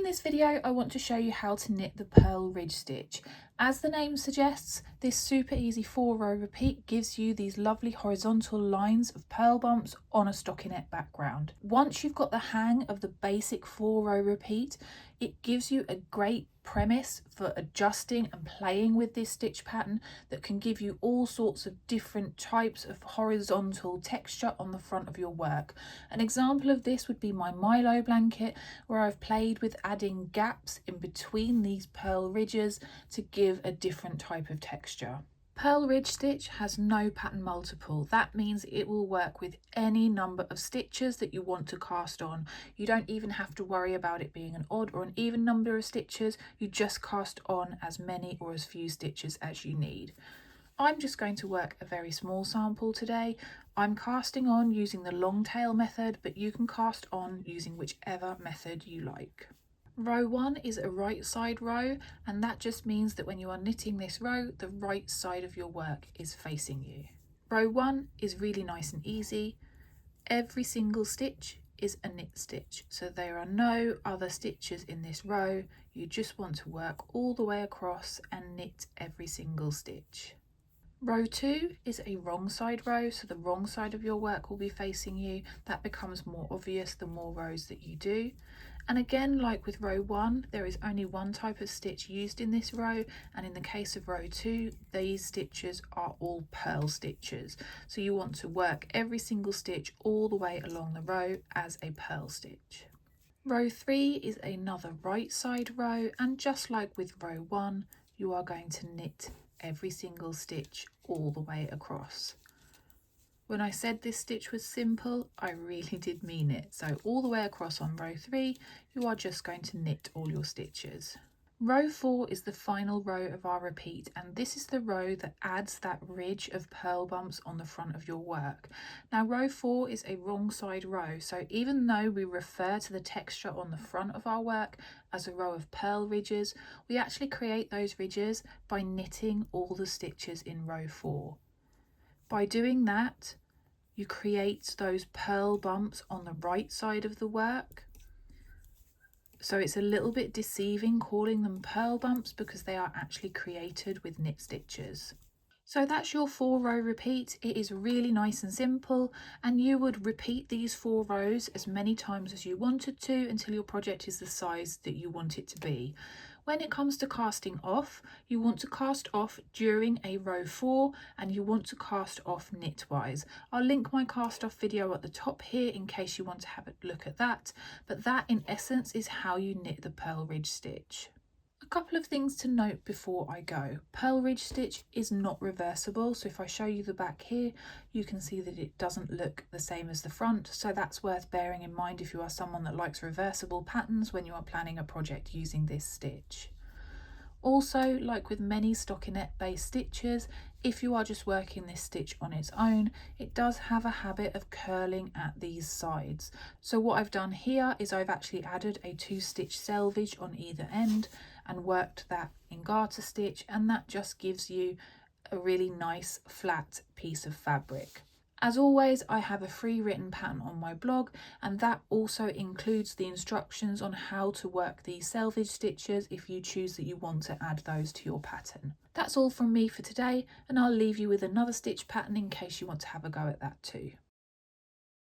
this video, I want to show you how to knit the Purl Ridge Stitch. As the name suggests, this super easy 4-row repeat gives you these lovely horizontal lines of purl bumps on a stockinette background. Once you've got the hang of the basic 4-row repeat, it gives you a great premise for adjusting and playing with this stitch pattern that can give you all sorts of different types of horizontal texture on the front of your work. An example of this would be my Milo blanket, where I've played with adding gaps in between these purl ridges to give a different type of texture. Purl Ridge Stitch has no pattern multiple. That means it will work with any number of stitches that you want to cast on. You don't even have to worry about it being an odd or an even number of stitches. You just cast on as many or as few stitches as you need. I'm just going to work a very small sample today. I'm casting on using the long tail method, but you can cast on using whichever method you like. Row 1 is a right side row, and that just means that when you are knitting this row, the right side of your work is facing you. Row 1 is really nice and easy. Every single stitch is a knit stitch, so there are no other stitches in this row. You just want to work all the way across and knit every single stitch. Row 2 is a wrong side row, so the wrong side of your work will be facing you. That becomes more obvious the more rows that you do. And again, like with row 1, there is only one type of stitch used in this row, and in the case of row 2, these stitches are all purl stitches. So you want to work every single stitch all the way along the row as a purl stitch. Row 3 is another right side row, and just like with row 1, you are going to knit every single stitch all the way across. When I said this stitch was simple, I really did mean it. So all the way across on row 3, you are just going to knit all your stitches. Row 4 is the final row of our repeat, and this is the row that adds that ridge of purl bumps on the front of your work. Now row 4 is a wrong side row, so even though we refer to the texture on the front of our work as a row of purl ridges, we actually create those ridges by knitting all the stitches in row 4. By doing that, you create those purl bumps on the right side of the work. So it's a little bit deceiving calling them purl bumps because they are actually created with knit stitches. So that's your 4-row repeat. It is really nice and simple, and you would repeat these 4 rows as many times as you wanted to until your project is the size that you want it to be. When it comes to casting off, you want to cast off during a row 4, and you want to cast off knitwise. I'll link my cast off video at the top here in case you want to have a look at that, but that in essence is how you knit the Purl Ridge Stitch. A couple of things to note before I go. Purl Ridge Stitch is not reversible, so if I show you the back here, you can see that it doesn't look the same as the front, so that's worth bearing in mind if you are someone that likes reversible patterns when you are planning a project using this stitch. Also, like with many stockinette based stitches, if you are just working this stitch on its own, it does have a habit of curling at these sides. So what I've done here is I've actually added a 2-stitch selvage on either end and worked that in garter stitch, and that just gives you a really nice flat piece of fabric. As always, I have a free written pattern on my blog, and that also includes the instructions on how to work these selvage stitches if you choose that you want to add those to your pattern. That's all from me for today, and I'll leave you with another stitch pattern in case you want to have a go at that too.